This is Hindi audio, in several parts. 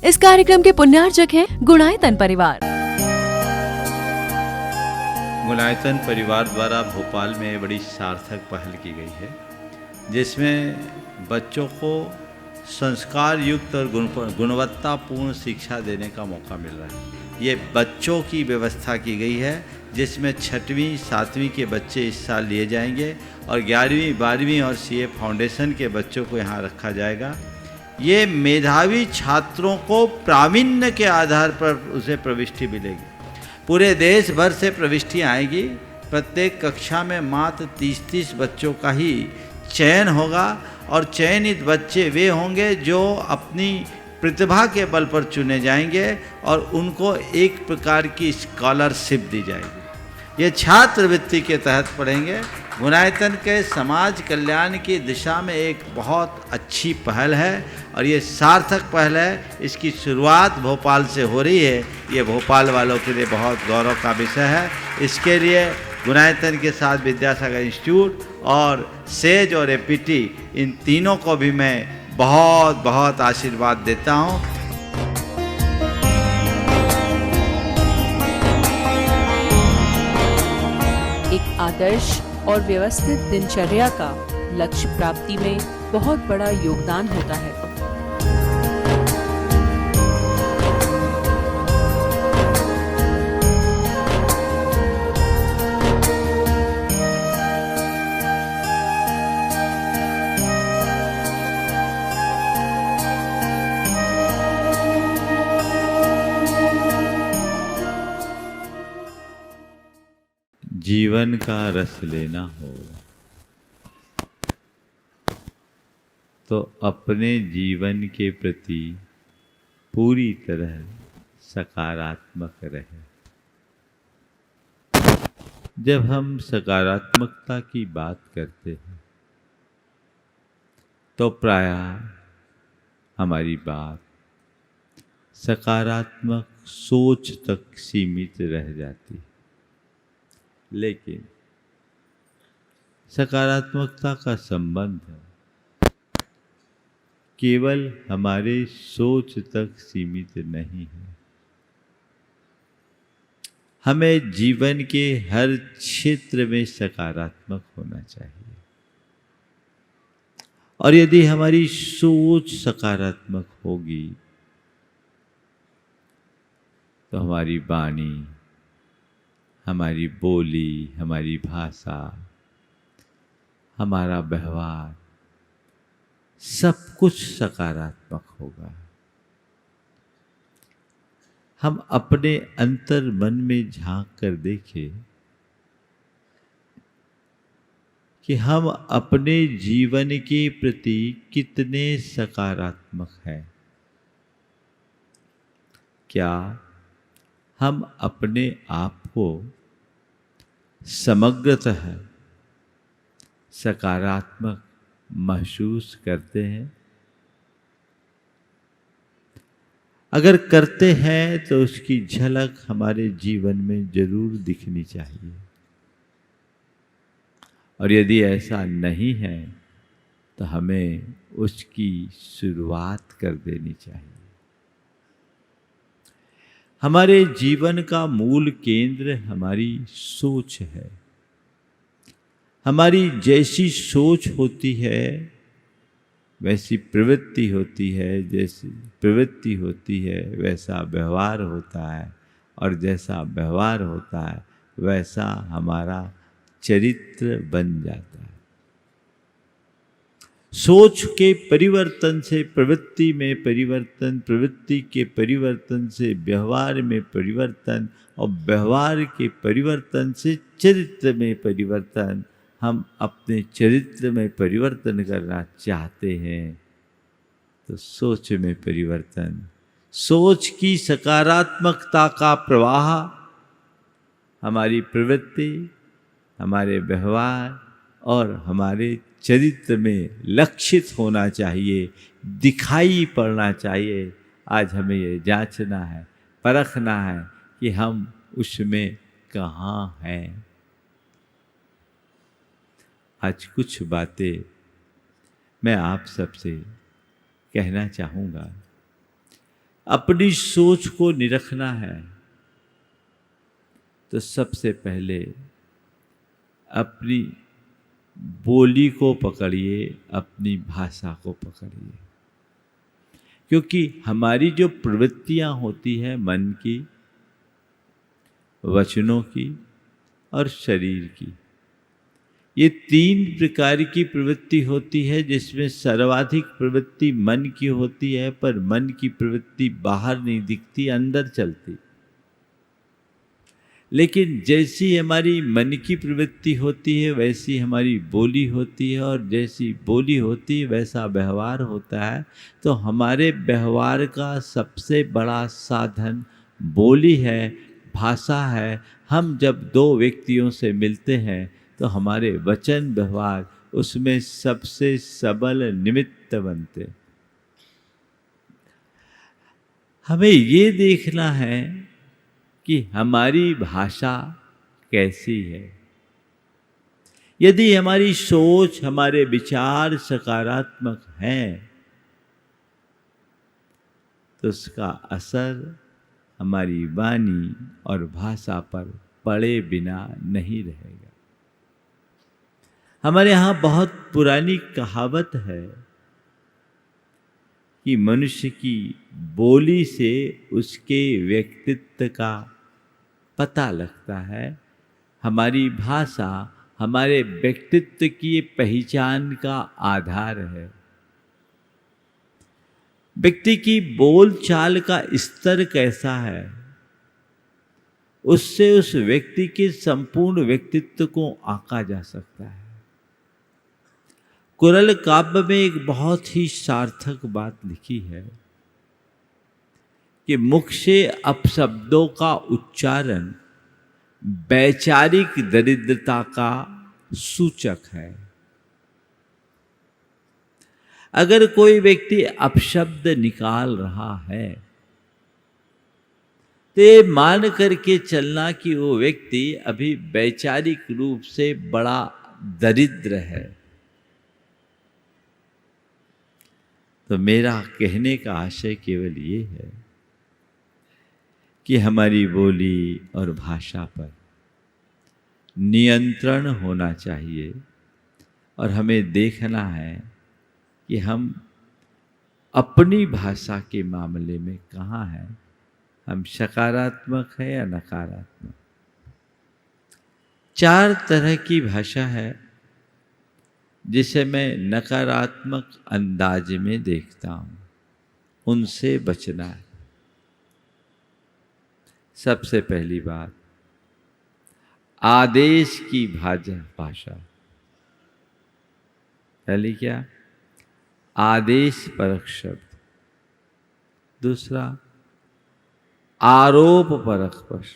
इस कार्यक्रम के पुण्यार्चक हैं गुणायतन परिवार। गुणायतन परिवार द्वारा भोपाल में बड़ी सार्थक पहल की गई है, जिसमें बच्चों को संस्कार युक्त और गुणवत्तापूर्ण शिक्षा देने का मौका मिल रहा है। ये बच्चों की व्यवस्था की गई है, जिसमें 6वीं 7वीं के बच्चे इस साल लिए जाएंगे और 11वीं 12वीं और सीए फाउंडेशन के बच्चों को यहाँ रखा जाएगा। ये मेधावी छात्रों को प्रावीण्य के आधार पर उसे प्रविष्टि मिलेगी। पूरे देश भर से प्रविष्टियाँ आएगी। प्रत्येक कक्षा में मात्र 30-30 बच्चों का ही चयन होगा और चयनित बच्चे वे होंगे जो अपनी प्रतिभा के बल पर चुने जाएंगे और उनको एक प्रकार की स्कॉलरशिप दी जाएगी। ये छात्रवृत्ति के तहत पढ़ेंगे। गुणायतन के समाज कल्याण की दिशा में एक बहुत अच्छी पहल है और ये सार्थक पहल है। इसकी शुरुआत भोपाल से हो रही है। ये भोपाल वालों के लिए बहुत गौरव का विषय है। इसके लिए गुणायतन के साथ विद्यासागर इंस्टीट्यूट और सेज और एपीटी, इन तीनों को भी मैं बहुत बहुत आशीर्वाद देता हूँ। एक आदर्श और व्यवस्थित दिनचर्या का लक्ष्य प्राप्ति में बहुत बड़ा योगदान होता है। जीवन का रस लेना हो तो अपने जीवन के प्रति पूरी तरह सकारात्मक रहे। जब हम सकारात्मकता की बात करते हैं तो प्रायः हमारी बात सकारात्मक सोच तक सीमित रह जाती है। लेकिन सकारात्मकता का संबंध केवल हमारे सोच तक सीमित नहीं है। हमें जीवन के हर क्षेत्र में सकारात्मक होना चाहिए और यदि हमारी सोच सकारात्मक होगी तो हमारी वाणी, हमारी बोली, हमारी भाषा, हमारा व्यवहार सब कुछ सकारात्मक होगा। हम अपने अंतर मन में झांक कर देखें कि हम अपने जीवन के प्रति कितने सकारात्मक हैं। क्या हम अपने आप को समग्रतः सकारात्मक महसूस करते हैं? अगर करते हैं तो उसकी झलक हमारे जीवन में जरूर दिखनी चाहिए और यदि ऐसा नहीं है तो हमें उसकी शुरुआत कर देनी चाहिए। हमारे जीवन का मूल केंद्र हमारी सोच है। हमारी जैसी सोच होती है वैसी प्रवृत्ति होती है, जैसी प्रवृत्ति होती है वैसा व्यवहार होता है और जैसा व्यवहार होता है वैसा हमारा चरित्र बन जाता है। सोच के परिवर्तन से प्रवृत्ति में परिवर्तन, प्रवृत्ति के परिवर्तन से व्यवहार में परिवर्तन और व्यवहार के परिवर्तन से चरित्र में परिवर्तन। हम अपने चरित्र में परिवर्तन करना चाहते हैं तो सोच में परिवर्तन, सोच की सकारात्मकता का प्रवाह हमारी प्रवृत्ति, हमारे व्यवहार और हमारे चरित्र में लक्षित होना चाहिए, दिखाई पड़ना चाहिए। आज हमें ये जांचना है, परखना है कि हम उसमें कहाँ हैं। आज कुछ बातें मैं आप सबसे कहना चाहूँगा अपनी सोच को निरखना है तो सबसे पहले अपनी बोली को पकड़िए, अपनी भाषा को पकड़िए। क्योंकि हमारी जो प्रवृत्तियां होती हैं मन की, वचनों की और शरीर की, ये 3 प्रकार की प्रवृत्ति होती है, जिसमें सर्वाधिक प्रवृत्ति मन की होती है, पर मन की प्रवृत्ति बाहर नहीं दिखती, अंदर चलती। लेकिन जैसी हमारी मन की प्रवृत्ति होती है वैसी हमारी बोली होती है, और जैसी बोली होती है वैसा व्यवहार होता है। तो हमारे व्यवहार का सबसे बड़ा साधन बोली है, भाषा है। हम जब 2 व्यक्तियों से मिलते हैं तो हमारे वचन व्यवहार उसमें सबसे सबल निमित्त बनते। हमें ये देखना है कि हमारी भाषा कैसी है। यदि हमारी सोच, हमारे विचार सकारात्मक हैं तो उसका असर हमारी वाणी और भाषा पर पड़े बिना नहीं रहेगा। हमारे यहाँ बहुत पुरानी कहावत है कि मनुष्य की बोली से उसके व्यक्तित्व का पता लगता है। हमारी भाषा हमारे व्यक्तित्व की पहचान का आधार है। व्यक्ति की बोलचाल का स्तर कैसा है, उससे उस व्यक्ति के संपूर्ण व्यक्तित्व को आंका जा सकता है। कुरल काव्य में एक बहुत ही सार्थक बात लिखी है कि मुख से अपशब्दों का उच्चारण वैचारिक दरिद्रता का सूचक है। अगर कोई व्यक्ति अपशब्द निकाल रहा है तो ये मान करके चलना कि वो व्यक्ति अभी वैचारिक रूप से बड़ा दरिद्र है। तो मेरा कहने का आशय केवल ये है कि हमारी बोली और भाषा पर नियंत्रण होना चाहिए, और हमें देखना है कि हम अपनी भाषा के मामले में कहाँ हैं। हम सकारात्मक है या नकारात्मक। 4 तरह की भाषा है जिसे मैं नकारात्मक अंदाज में देखता हूं, उनसे बचना है। सबसे पहली बात, आदेश की भाषा। पहली क्या? आदेश परक शब्द। दूसरा, आरोप परक शब्द।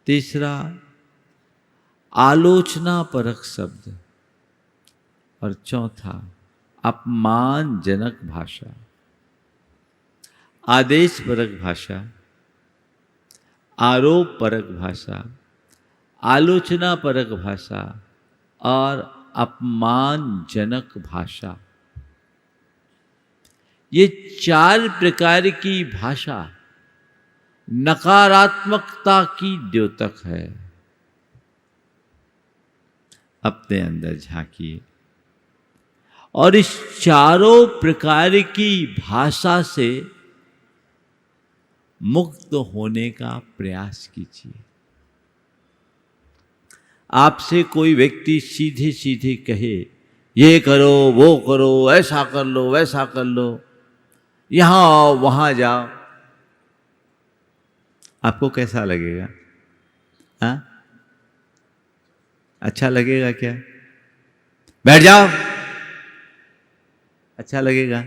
तीसरा, आलोचना परक शब्द। और चौथा, अपमानजनक भाषा। आदेश परक भाषा, आरोप परक भाषा, आलोचना परक भाषा और अपमानजनक भाषा, ये 4 प्रकार की भाषा नकारात्मकता की द्योतक है। अपने अंदर झांकिए और इस चारों प्रकार की भाषा से मुक्त होने का प्रयास कीजिए। आपसे कोई व्यक्ति सीधे सीधे कहे, ये करो, वो करो, ऐसा कर लो, वैसा कर लो, यहां आओ, वहां जाओ, आपको कैसा लगेगा? हाँ, अच्छा लगेगा क्या? बैठ जाओ, अच्छा लगेगा?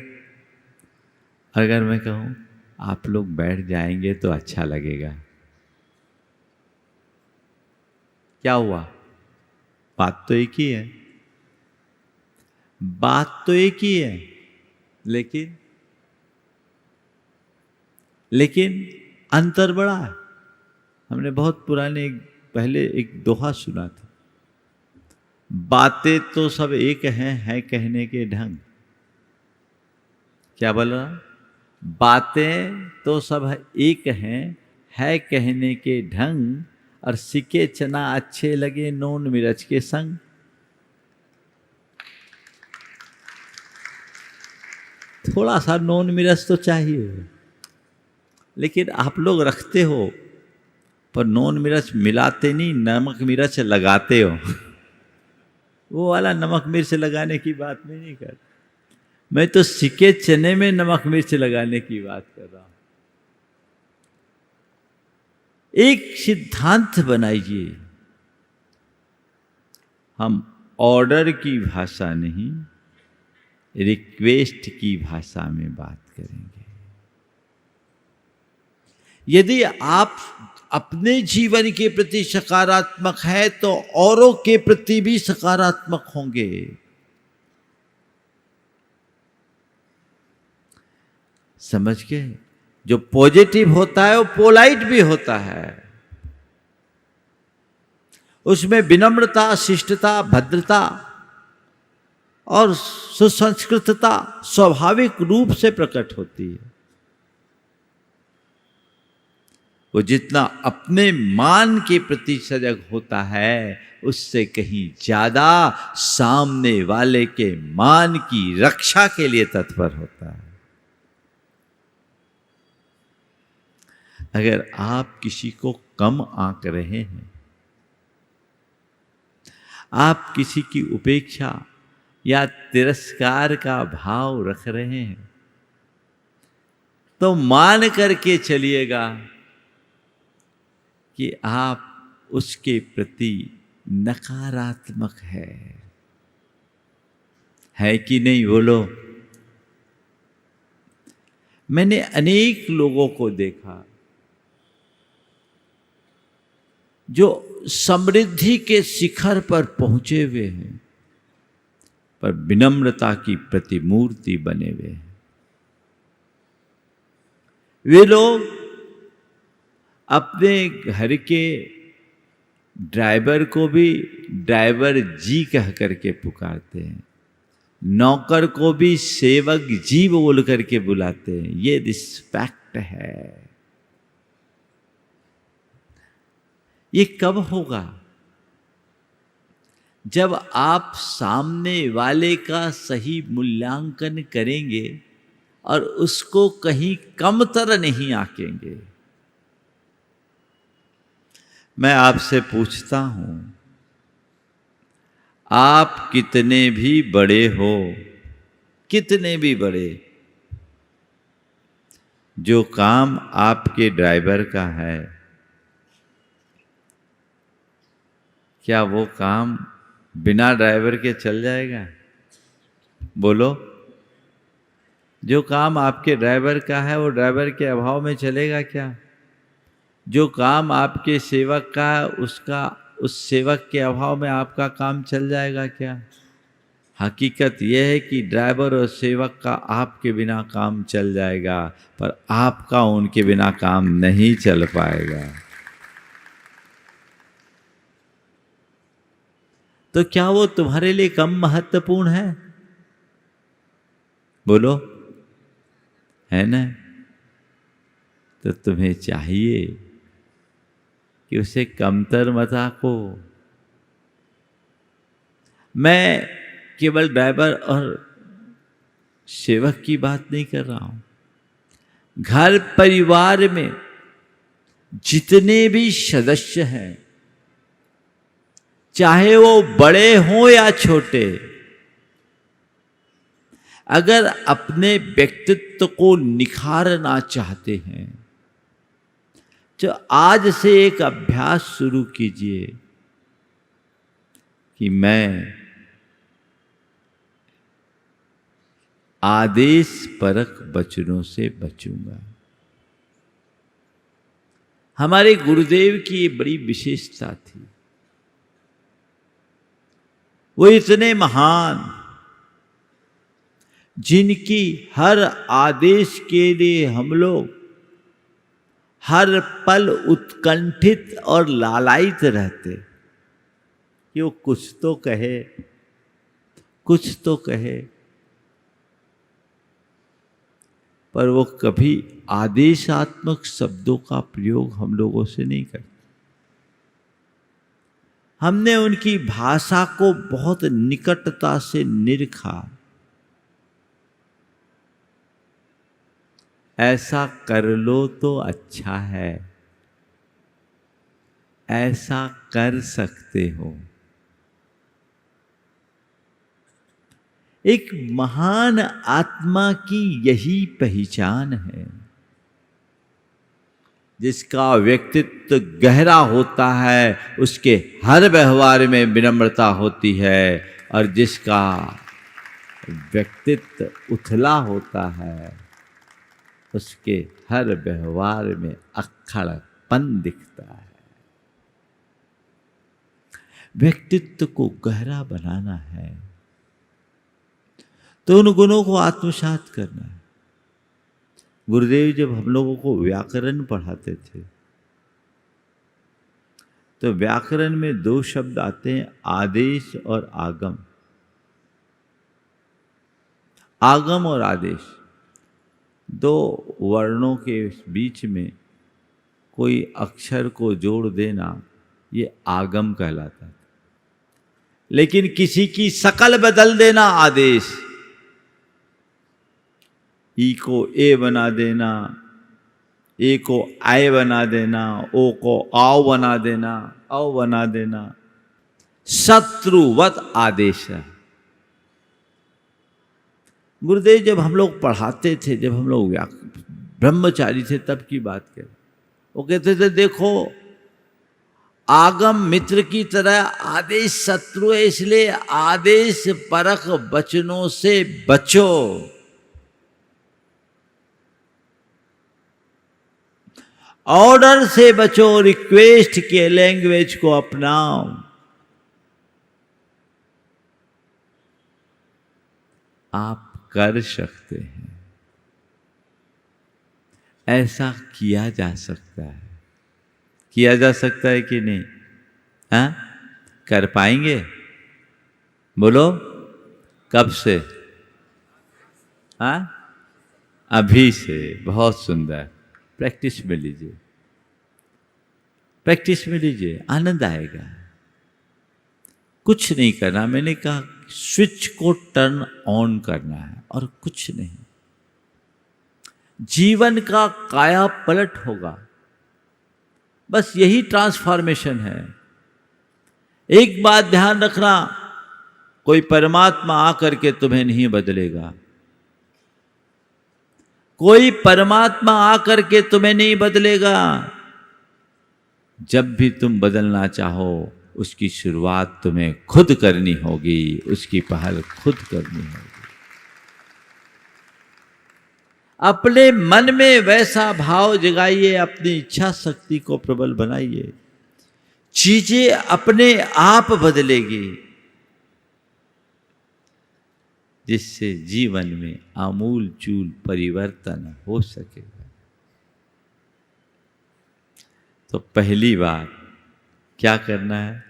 अगर मैं कहूं आप लोग बैठ जाएंगे तो अच्छा लगेगा, क्या हुआ? बात तो एक ही है, बात तो एक ही है, लेकिन अंतर बड़ा है। हमने बहुत पुराने पहले एक दोहा सुना था, बातें तो सब एक हैं, है कहने के ढंग। क्या बोल रहा? बातें तो सब एक हैं, है कहने के ढंग, और सिके चना अच्छे लगे नून मिर्च के संग। थोड़ा सा नून मिर्च तो चाहिए, लेकिन आप लोग रखते हो पर नून मिर्च मिलाते नहीं, नमक मिर्च लगाते हो। वो वाला नमक मिर्च लगाने की बात नहीं कर, मैं तो सिके चने में नमक मिर्च लगाने की बात कर रहा हूं। एक सिद्धांत बनाइए, हम ऑर्डर की भाषा नहीं, रिक्वेस्ट की भाषा में बात करेंगे। यदि आप अपने जीवन के प्रति सकारात्मक है तो औरों के प्रति भी सकारात्मक होंगे। समझ गए? जो पॉजिटिव होता है वो पोलाइट भी होता है, उसमें विनम्रता, शिष्टता, भद्रता और सुसंस्कृतता स्वाभाविक रूप से प्रकट होती है। वो जितना अपने मान के प्रति सजग होता है, उससे कहीं ज्यादा सामने वाले के मान की रक्षा के लिए तत्पर होता है। अगर आप किसी को कम आंक रहे हैं, आप किसी की उपेक्षा या तिरस्कार का भाव रख रहे हैं, तो मान करके चलिएगा कि आप उसके प्रति नकारात्मक है कि नहीं? बोलो। मैंने अनेक लोगों को देखा जो समृद्धि के शिखर पर पहुंचे हुए हैं, पर विनम्रता की प्रतिमूर्ति बने हुए हैं। वे लोग अपने घर के ड्राइवर को भी ड्राइवर जी कह करके पुकारते हैं, नौकर को भी सेवक जी बोल करके बुलाते हैं। ये रिस्पेक्ट है। ये कब होगा? जब आप सामने वाले का सही मूल्यांकन करेंगे और उसको कहीं कमतर नहीं आंकेंगे। मैं आपसे पूछता हूं, आप कितने भी बड़े हो, कितने भी बड़े, जो काम आपके ड्राइवर का है, क्या वो काम बिना ड्राइवर के चल जाएगा? बोलो। जो काम आपके ड्राइवर का है वो ड्राइवर के अभाव में चलेगा क्या? जो काम आपके सेवक का है उसका उस सेवक के अभाव में आपका काम चल जाएगा क्या? हकीकत यह है कि ड्राइवर और सेवक का आपके बिना काम चल जाएगा, पर आपका उनके बिना काम नहीं चल पाएगा। तो क्या वो तुम्हारे लिए कम महत्वपूर्ण है? बोलो, है ना? तो तुम्हें चाहिए कि उसे कमतर मत आको। मैं केवल ड्राइवर और सेवक की बात नहीं कर रहा हूं। घर परिवार में जितने भी सदस्य हैं, चाहे वो बड़े हों या छोटे, अगर अपने व्यक्तित्व को निखारना चाहते हैं तो आज से एक अभ्यास शुरू कीजिए कि मैं आदेश परक वचनों से बचूंगा। हमारे गुरुदेव की ये बड़ी विशेषता थी। वो इतने महान, जिनकी हर आदेश के लिए हम लोग हर पल उत्कंठित और लालायित रहते कि वो कुछ तो कहे, कुछ तो कहे। पर वो कभी आदेशात्मक शब्दों का प्रयोग हम लोगों से नहीं करते। हमने उनकी भाषा को बहुत निकटता से निरखा। ऐसा कर लो तो अच्छा है, ऐसा कर सकते हो। एक महान आत्मा की यही पहचान है, जिसका व्यक्तित्व गहरा होता है, उसके हर व्यवहार में विनम्रता होती है, और जिसका व्यक्तित्व उथला होता है, उसके हर व्यवहार में अक्खड़पन दिखता है। व्यक्तित्व को गहरा बनाना है तो उन गुणों को आत्मसात करना है। गुरुदेव जब हम लोगों को व्याकरण पढ़ाते थे तो व्याकरण में 2 शब्द आते हैं, आदेश और आगम। आगम और आदेश, 2 वर्णों के बीच में कोई अक्षर को जोड़ देना, ये आगम कहलाता है। लेकिन किसी की शकल बदल देना आदेश। ई को ए बना देना, ए को आय बना देना, ओ को आओ बना देना, औ बना देना, शत्रुवत आदेश है। गुरुदेव जब हम लोग पढ़ाते थे, जब हम लोग ब्रह्मचारी थे, तब की बात करें, वो कहते थे देखो आगम मित्र की तरह, आदेश शत्रु है, इसलिए आदेश परख वचनों से बचो। ऑर्डर से बचो, रिक्वेस्ट के लैंग्वेज को अपनाओ। आप कर सकते हैं, ऐसा किया जा सकता है। किया जा सकता है कि नहीं? हाँ, कर पाएंगे? बोलो, कब से? हाँ, अभी से। बहुत सुंदर। प्रैक्टिस में लीजिए, प्रैक्टिस में लीजिए, आनंद आएगा। कुछ नहीं करना, मैंने कहा स्विच को टर्न ऑन करना है और कुछ नहीं। जीवन का काया पलट होगा, बस यही ट्रांसफॉर्मेशन है। एक बात ध्यान रखना, कोई परमात्मा आकर के तुम्हें नहीं बदलेगा। कोई परमात्मा आकर के तुम्हें नहीं बदलेगा। जब भी तुम बदलना चाहो, उसकी शुरुआत तुम्हें खुद करनी होगी, उसकी पहल खुद करनी होगी। अपने मन में वैसा भाव जगाइए, अपनी इच्छा शक्ति को प्रबल बनाइए, चीजें अपने आप बदलेगी, जिससे जीवन में आमूल चूल परिवर्तन हो सकेगा। तो पहली बात क्या करना है?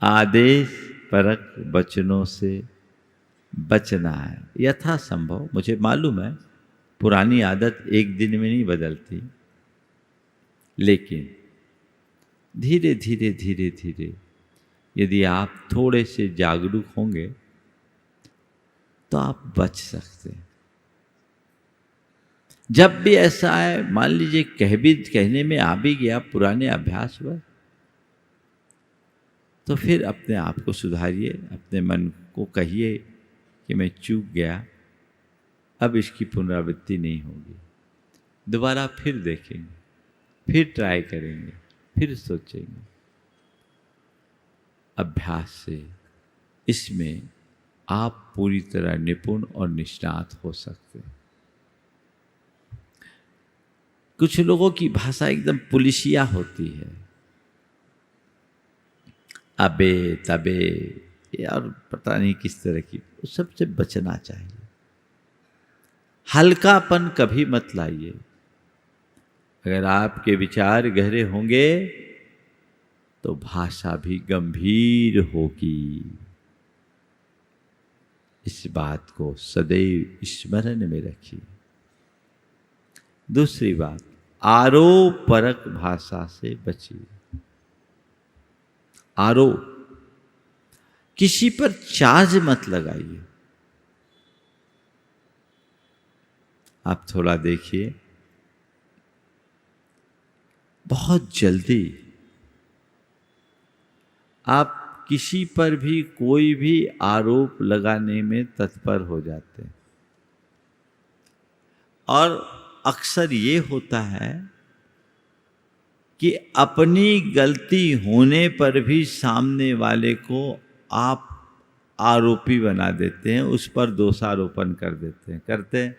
आदेश परक वचनों से बचना है यथासंभव। मुझे मालूम है पुरानी आदत एक दिन में नहीं बदलती, लेकिन धीरे धीरे धीरे धीरे यदि आप थोड़े से जागरूक होंगे तो आप बच सकते हैं। जब भी ऐसा है, मान लीजिए कहने में आ भी गया पुराने अभ्यास पर, तो फिर अपने आप को सुधारिए, अपने मन को कहिए कि मैं चूक गया, अब इसकी पुनरावृत्ति नहीं होगी। दोबारा फिर देखेंगे, फिर ट्राई करेंगे, फिर सोचेंगे। अभ्यास से इसमें आप पूरी तरह निपुण और निष्णात हो सकते हैं। कुछ लोगों की भाषा एकदम पुलिसिया होती है, अबे तबे, और पता नहीं किस तरह की, उस सबसे बचना चाहिए। हल्कापन कभी मत लाइए। अगर आपके विचार गहरे होंगे तो भाषा भी गंभीर होगी। इस बात को सदैव स्मरण में रखिए। दूसरी बात, आरोप परक भाषा से बचिए। आरोप, किसी पर चार्ज मत लगाइए। आप थोड़ा देखिए, बहुत जल्दी आप किसी पर भी कोई भी आरोप लगाने में तत्पर हो जाते हैं, और अक्सर ये होता है कि अपनी गलती होने पर भी सामने वाले को आप आरोपी बना देते हैं, उस पर दोषारोपण कर देते हैं, करते हैं।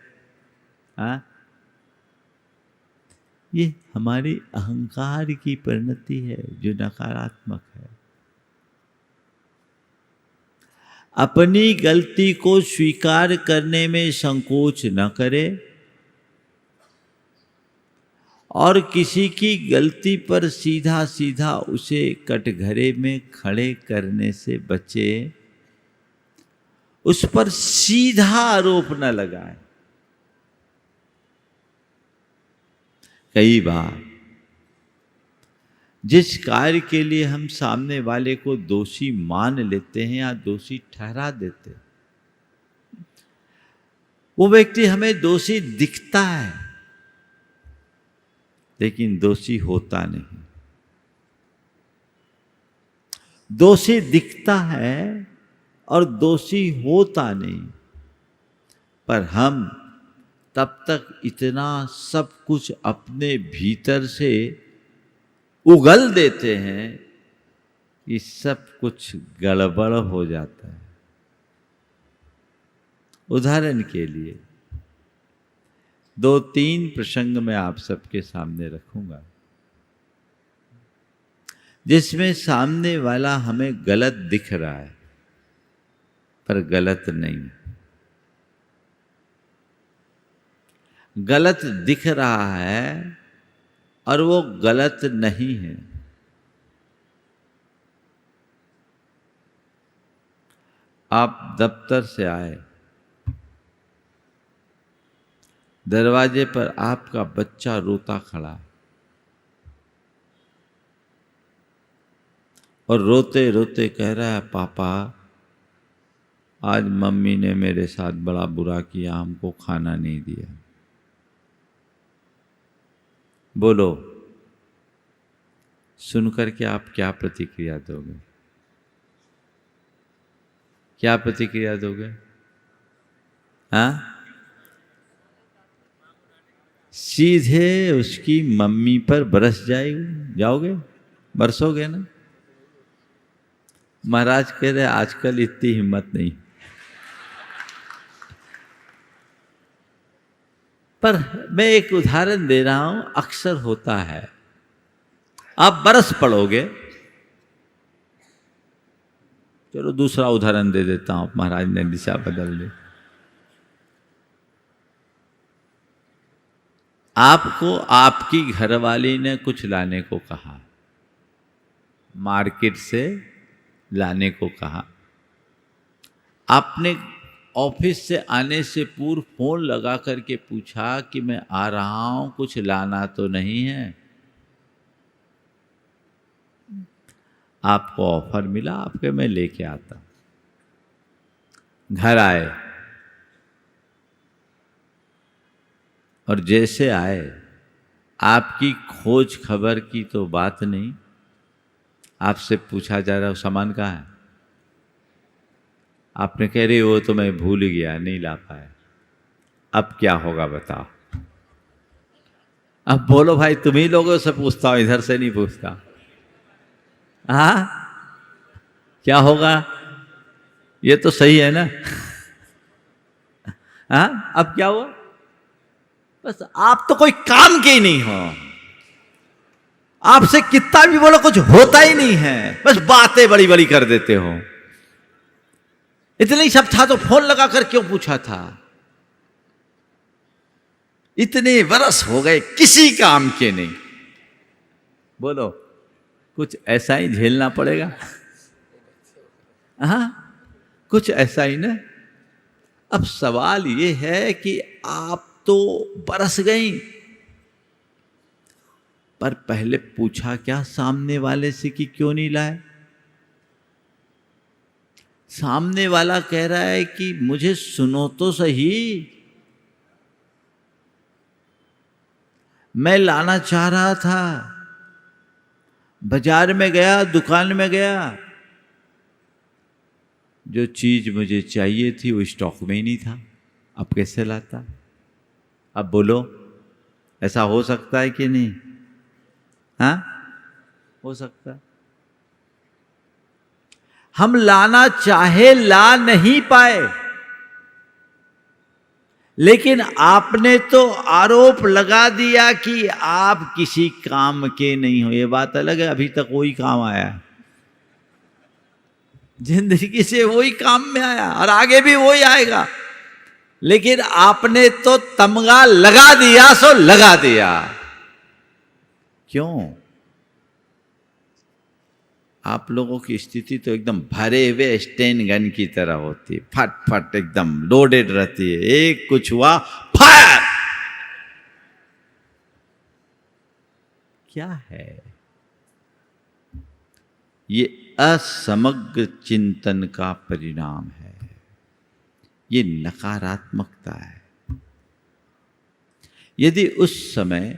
हाँ, ये हमारी अहंकार की परिणति है जो नकारात्मक है। अपनी गलती को स्वीकार करने में संकोच न करें, और किसी की गलती पर सीधा सीधा उसे कटघरे में खड़े करने से बचे, उस पर सीधा आरोप न लगाएं। कई बार जिस कार्य के लिए हम सामने वाले को दोषी मान लेते हैं या दोषी ठहरा देते हैं, वो व्यक्ति हमें दोषी दिखता है लेकिन दोषी होता नहीं। दोषी दिखता है और दोषी होता नहीं, पर हम तब तक इतना सब कुछ अपने भीतर से उगल देते हैं कि सब कुछ गड़बड़ हो जाता है। उदाहरण के लिए 2-3 प्रसंग मैं आप सबके सामने रखूंगा, जिसमें सामने वाला हमें गलत दिख रहा है पर गलत नहीं। गलत दिख रहा है और वो गलत नहीं है। आप दफ्तर से आए, दरवाजे पर आपका बच्चा रोता खड़ा, और रोते रोते कह रहा है, पापा आज मम्मी ने मेरे साथ बड़ा बुरा किया, हमको खाना नहीं दिया। बोलो, सुनकर के आप क्या प्रतिक्रिया दोगे? क्या प्रतिक्रिया दोगे? हाँ, सीधे उसकी मम्मी पर बरस जाओगे, बरसोगे ना? महाराज कह रहे आजकल इतनी हिम्मत नहीं, पर मैं एक उदाहरण दे रहा हूं, अक्सर होता है। आप बरस पड़ोगे। चलो दूसरा उदाहरण दे देता हूं, महाराज ने दिशा बदल दी। आपको आपकी घरवाली ने कुछ लाने को कहा, मार्केट से लाने को कहा। आपने ऑफिस से आने से पूर्व फोन लगा करके पूछा कि मैं आ रहा हूं, कुछ लाना तो नहीं है? आपको ऑफर मिला, आपके मैं लेके आता। घर आए और जैसे आए, आपकी खोज खबर की तो बात नहीं, आपसे पूछा जा रहा है सामान कहाँ है? आपने कह रही वो तो मैं भूल गया, नहीं ला पाया। अब क्या होगा बताओ? अब बोलो भाई, तुम ही लोगों से पूछता हूं, इधर से नहीं पूछता। हाँ, क्या होगा? ये तो सही है ना? हाँ, अब क्या हुआ? बस आप तो कोई काम के ही नहीं हो, आपसे कितना भी बोलो कुछ होता ही नहीं है, बस बातें बड़ी बड़ी कर देते हो। इतना ही सब था तो फोन लगा कर क्यों पूछा था? इतने बरस हो गए, किसी काम के नहीं। बोलो, कुछ ऐसा ही झेलना पड़ेगा। हाँ, कुछ ऐसा ही ना। अब सवाल ये है कि आप तो बरस गई, पर पहले पूछा क्या सामने वाले से कि क्यों नहीं लाए? सामने वाला कह रहा है कि मुझे सुनो तो सही, मैं लाना चाह रहा था, बाजार में गया, दुकान में गया, जो चीज मुझे चाहिए थी वो स्टॉक में ही नहीं था, अब कैसे लाता? अब बोलो, ऐसा हो सकता है कि नहीं? हाँ, हो सकता है। हम लाना चाहे ला नहीं पाए, लेकिन आपने तो आरोप लगा दिया कि आप किसी काम के नहीं हो। ये बात अलग है, अभी तक वही काम आया है, जिंदगी से वही काम में आया और आगे भी वही आएगा, लेकिन आपने तो तमगा लगा दिया सो लगा दिया। क्यों? आप लोगों की स्थिति तो एकदम भरे हुए स्टेन गन की तरह होती है, फट फट एकदम लोडेड रहती है, एक कुछ हुआ फायर। क्या है ये? असमग्र चिंतन का परिणाम है, ये नकारात्मकता है। यदि उस समय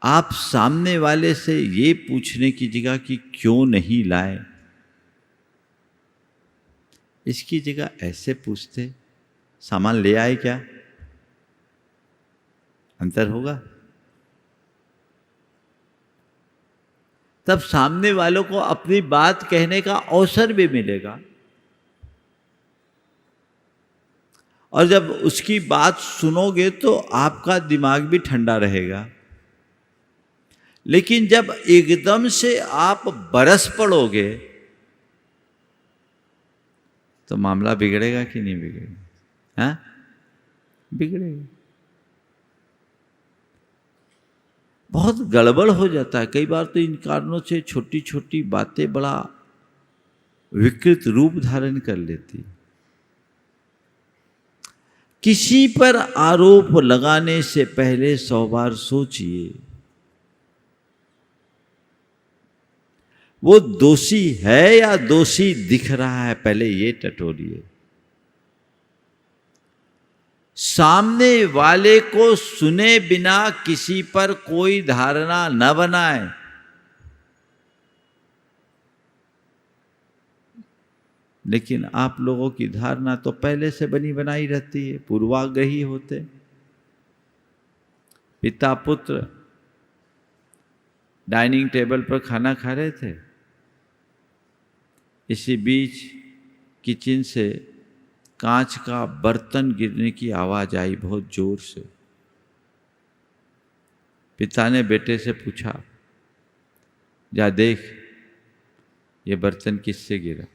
आप सामने वाले से ये पूछने की जगह कि क्यों नहीं लाए, इसकी जगह ऐसे पूछते सामान ले आए क्या, अंतर होगा? तब सामने वालों को अपनी बात कहने का अवसर भी मिलेगा, और जब उसकी बात सुनोगे तो आपका दिमाग भी ठंडा रहेगा। लेकिन जब एकदम से आप बरस पड़ोगे तो मामला बिगड़ेगा कि नहीं बिगड़ेगा? हाँ, बिगड़ेगा। बहुत गड़बड़ हो जाता है कई बार तो इन कारणों से छोटी छोटी बातें बड़ा विकृत रूप धारण कर लेती। किसी पर आरोप लगाने से पहले 100 बार सोचिए, वो दोषी है या दोषी दिख रहा है, पहले ये टटोलिए। सामने वाले को सुने बिना किसी पर कोई धारणा न बनाए। लेकिन आप लोगों की धारणा तो पहले से बनी बनाई रहती है, पूर्वाग्रही होते। पिता पुत्र डाइनिंग टेबल पर खाना खा रहे थे, इसी बीच किचन से कांच का बर्तन गिरने की आवाज आई बहुत जोर से। पिता ने बेटे से पूछा, जा देख ये बर्तन किससे गिरा।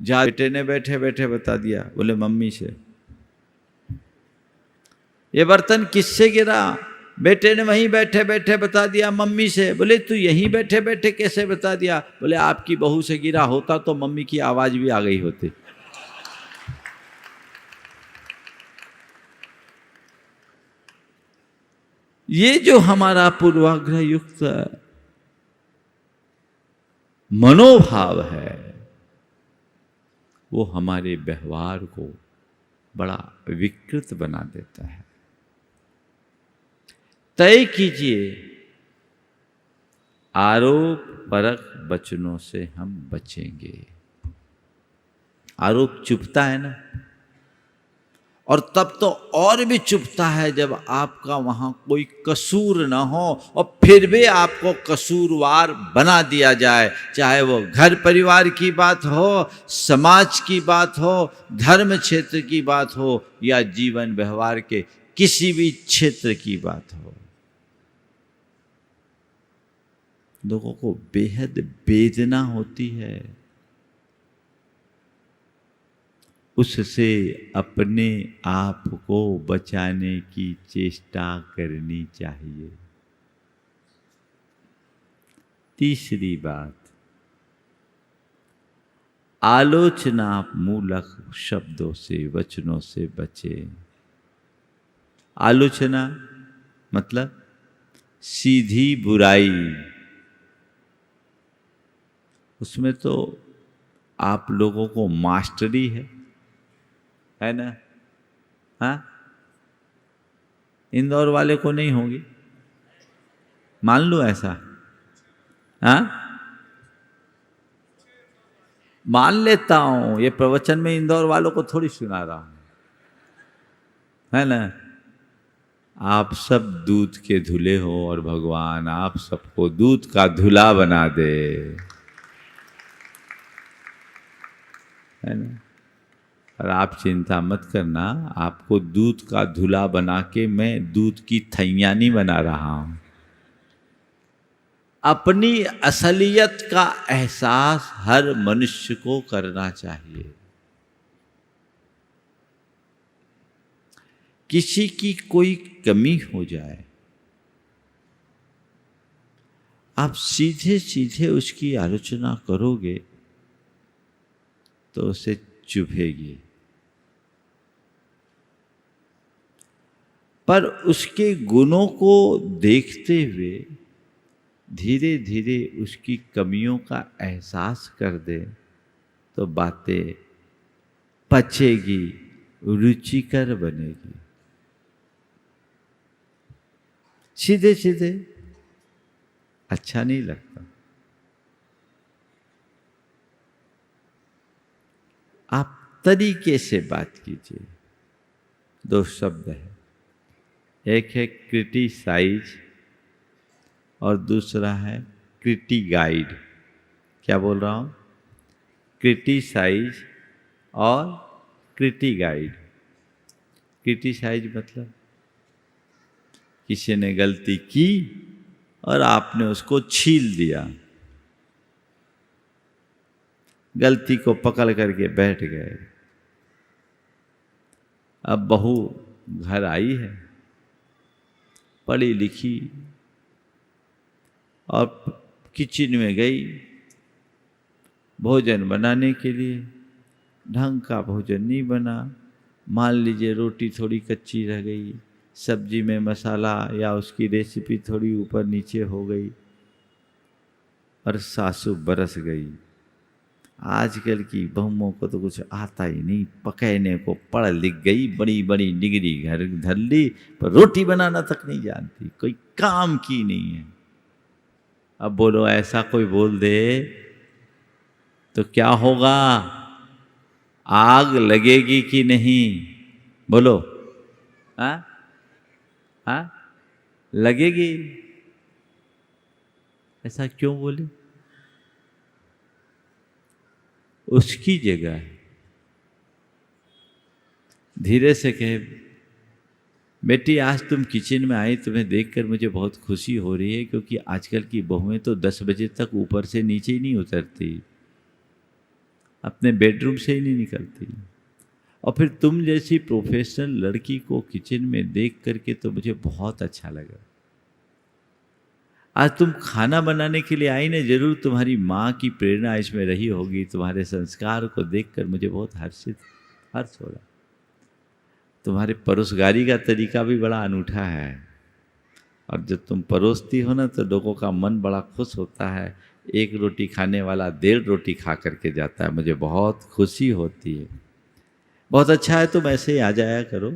जा बेटे ने बैठे बैठे बता दिया, बोले मम्मी से। ये बर्तन किससे गिरा? बेटे ने वहीं बैठे बैठे बता दिया, मम्मी से। बोले तू यहीं बैठे बैठे कैसे बता दिया? बोले आपकी बहू से गिरा होता तो मम्मी की आवाज भी आ गई होती। ये जो हमारा पूर्वाग्रह युक्त मनोभाव है, वो हमारे व्यवहार को बड़ा विकृत बना देता है। तय कीजिए, आरोप परक वचनों से हम बचेंगे। आरोप चुभता है ना, और तब तो और भी चुभता है जब आपका वहां कोई कसूर ना हो और फिर भी आपको कसूरवार बना दिया जाए, चाहे वो घर परिवार की बात हो, समाज की बात हो, धर्म क्षेत्र की बात हो, या जीवन व्यवहार के किसी भी क्षेत्र की बात हो। लोगों को बेहद वेदना होती है, उससे अपने आप को बचाने की चेष्टा करनी चाहिए। तीसरी बात, आलोचना मूलक शब्दों से, वचनों से बचे। आलोचना मतलब सीधी बुराई, उसमें तो आप लोगों को मास्टरी है ना? हाँ, इंदौर वाले को नहीं होगी, मान लो ऐसा। हाँ, मान लेता हूं, ये प्रवचन में इंदौर वालों को थोड़ी सुना रहा हूं, है ना? आप सब दूध के धुले हो और भगवान आप सबको दूध का धुला बना दे, है ना? और आप चिंता मत करना, आपको दूध का धुला बना के मैं दूध की थैया नहीं बना रहा हूं। अपनी असलियत का एहसास हर मनुष्य को करना चाहिए। किसी की कोई कमी हो जाए, आप सीधे सीधे उसकी आलोचना करोगे तो उसे चुभेगी, पर उसके गुणों को देखते हुए धीरे धीरे उसकी कमियों का एहसास कर दे तो बातें पचेगी, रुचिकर बनेगी। सीधे सीधे अच्छा नहीं लगता। आप तरीके से बात कीजिए। दो शब्द है, एक है क्रिटिसाइज और दूसरा है क्रिटिगाइड। क्या बोल रहा हूं? क्रिटिसाइज और क्रिटिगाइड। क्रिटिसाइज मतलब किसी ने गलती की और आपने उसको छील दिया, गलती को पकड़ करके बैठ गए। अब बहू घर आई है, पढ़ी लिखी, और किचन में गई भोजन बनाने के लिए, ढंग का भोजन नहीं बना। मान लीजिए रोटी थोड़ी कच्ची रह गई, सब्जी में मसाला या उसकी रेसिपी थोड़ी ऊपर नीचे हो गई और सासू बरस गई। आजकल की बहुओं को तो कुछ आता ही नहीं, पकाने को पढ़ लिख गई, बड़ी बड़ी डिग्री घर धर ली, पर रोटी बनाना तक नहीं जानती, कोई काम की नहीं है। अब बोलो ऐसा कोई बोल दे तो क्या होगा? आग लगेगी कि नहीं? बोलो। हाँ हाँ, लगेगी। ऐसा क्यों बोले? उसकी जगह धीरे से कहे, बेटी आज तुम किचन में आई, तुम्हें देखकर मुझे बहुत खुशी हो रही है, क्योंकि आजकल की बहुएं तो 10 बजे तक ऊपर से नीचे ही नहीं उतरती, अपने बेडरूम से ही नहीं निकलती। और फिर तुम जैसी प्रोफेशनल लड़की को किचन में देख करके तो मुझे बहुत अच्छा लगा। आज तुम खाना बनाने के लिए आई ना, जरूर तुम्हारी माँ की प्रेरणा इसमें रही होगी। तुम्हारे संस्कार को देखकर मुझे बहुत हर्ष हो रहा। तुम्हारे परोसगारी का तरीका भी बड़ा अनूठा है, और जब तुम परोसती हो ना तो लोगों का मन बड़ा खुश होता है। एक रोटी खाने वाला 1.5 रोटी खा करके जाता है, मुझे बहुत खुशी होती है। बहुत अच्छा है, तुम ऐसे ही आ जाया करो।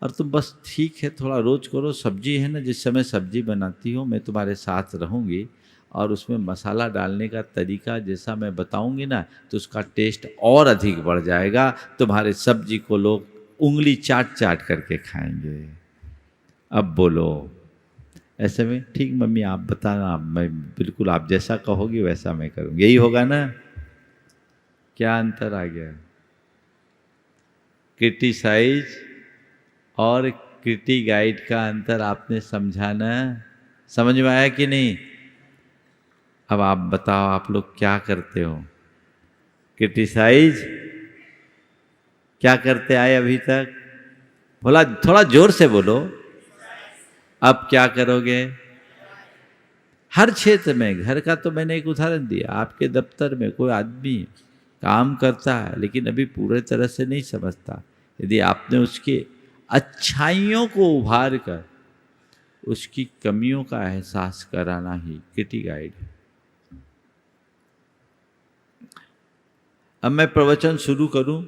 और तुम बस ठीक है, थोड़ा रोज करो। सब्जी है ना, जिस समय सब्जी बनाती हो मैं तुम्हारे साथ रहूँगी, और उसमें मसाला डालने का तरीका जैसा मैं बताऊँगी ना, तो उसका टेस्ट और अधिक बढ़ जाएगा। तुम्हारे सब्जी को लोग उंगली चाट चाट करके खाएंगे। अब बोलो ऐसे में, ठीक मम्मी आप बताना, मैं बिल्कुल आप जैसा कहोगी वैसा मैं करूँगी, यही होगा ना? क्या अंतर आ गया? क्रिटिसाइज और क्रिटिगाइड का अंतर आपने समझा ना? समझ में आया कि नहीं? अब आप बताओ, आप लोग क्या करते हो? क्रिटिसाइज क्या करते आए अभी तक? बोला, थोड़ा जोर से बोलो। अब क्या करोगे? हर क्षेत्र में, घर का तो मैंने एक उदाहरण दिया। आपके दफ्तर में कोई आदमी काम करता है लेकिन अभी पूरे तरह से नहीं समझता, यदि आपने उसके अच्छाइयों को उभार कर उसकी कमियों का एहसास कराना ही किटी गाइड है। अब मैं प्रवचन शुरू करूं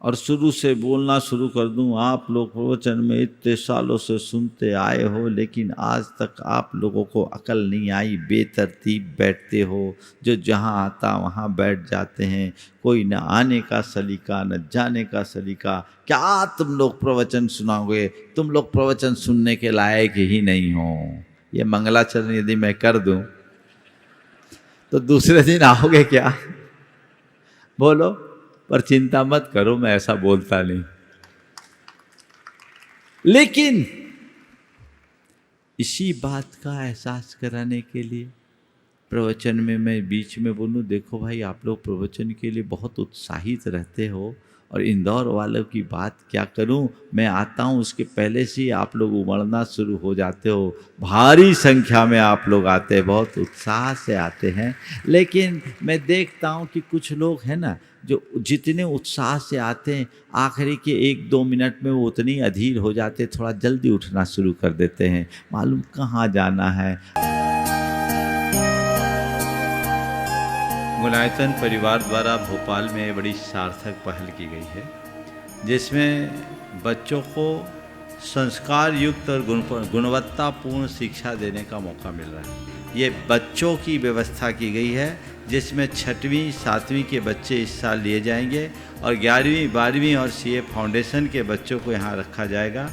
और शुरू से बोलना शुरू कर दूं। आप लोग प्रवचन में इतने सालों से सुनते आए हो, लेकिन आज तक आप लोगों को अकल नहीं आई। बेतरतीब बैठते हो, जो जहां आता वहां बैठ जाते हैं। कोई न आने का सलीका न जाने का सलीका। क्या तुम लोग प्रवचन सुनाओगे? तुम लोग प्रवचन सुनने के लायक ही नहीं हो। ये मंगलाचरण यदि मैं कर दूं तो दूसरे दिन आओगे क्या? बोलो। पर चिंता मत करो, मैं ऐसा बोलता नहीं। लेकिन इसी बात का एहसास कराने के लिए प्रवचन में मैं बीच में बोलूं, देखो भाई, आप लोग प्रवचन के लिए बहुत उत्साहित रहते हो और इंदौर वालों की बात क्या करूं। मैं आता हूं उसके पहले से ही आप लोग उमड़ना शुरू हो जाते हो। भारी संख्या में आप लोग आते हैं, बहुत उत्साह से आते हैं। लेकिन मैं देखता हूं कि कुछ लोग हैं ना, जो जितने उत्साह से आते हैं, आखिरी के 1-2 मिनट में वो उतनी अधीर हो जाते, थोड़ा जल्दी उठना शुरू कर देते हैं। मालूम कहाँ जाना है। गुणायतन परिवार द्वारा भोपाल में बड़ी सार्थक पहल की गई है, जिसमें बच्चों को संस्कार युक्त और गुणवत्तापूर्ण शिक्षा देने का मौका मिल रहा है। ये बच्चों की व्यवस्था की गई है, जिसमें 6वीं 7वीं के बच्चे इस साल लिए जाएंगे और 11वीं 12वीं और सीए फाउंडेशन के बच्चों को यहाँ रखा जाएगा।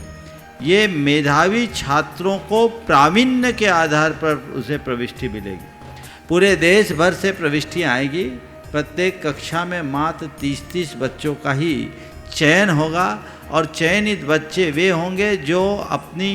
ये मेधावी छात्रों को प्रावीण्य के आधार पर उसे प्रविष्टि मिलेगी। पूरे देश भर से प्रविष्टियाँ आएगी। प्रत्येक कक्षा में मात्र 30-30 बच्चों का ही चयन होगा और चयनित बच्चे वे होंगे जो अपनी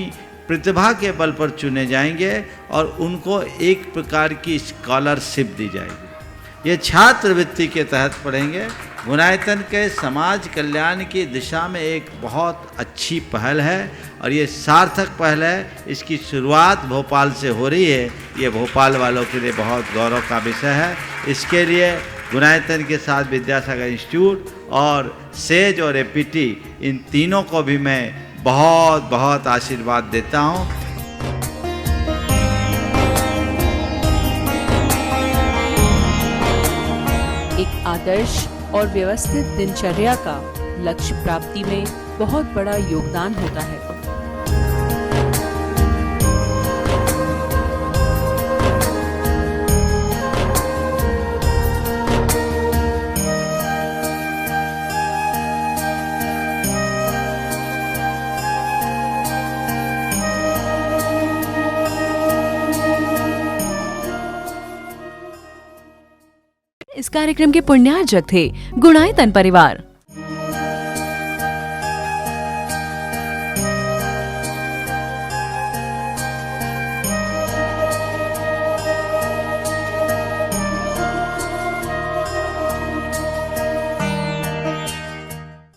प्रतिभा के बल पर चुने जाएंगे और उनको एक प्रकार की स्कॉलरशिप दी जाएगी। ये छात्रवृत्ति के तहत पढ़ेंगे। गुणायतन के समाज कल्याण की दिशा में एक बहुत अच्छी पहल है और ये सार्थक पहल है। इसकी शुरुआत भोपाल से हो रही है। ये भोपाल वालों के लिए बहुत गौरव का विषय है। इसके लिए गुणायतन के साथ विद्यासागर इंस्टीट्यूट और सेज और एपीटी, इन तीनों को भी मैं बहुत बहुत आशीर्वाद देता हूँ। एक आदर्श और व्यवस्थित दिनचर्या का लक्ष्य प्राप्ति में बहुत बड़ा योगदान होता है। इस कार्यक्रम के पुण्यार्जक थे गुणायतन परिवार।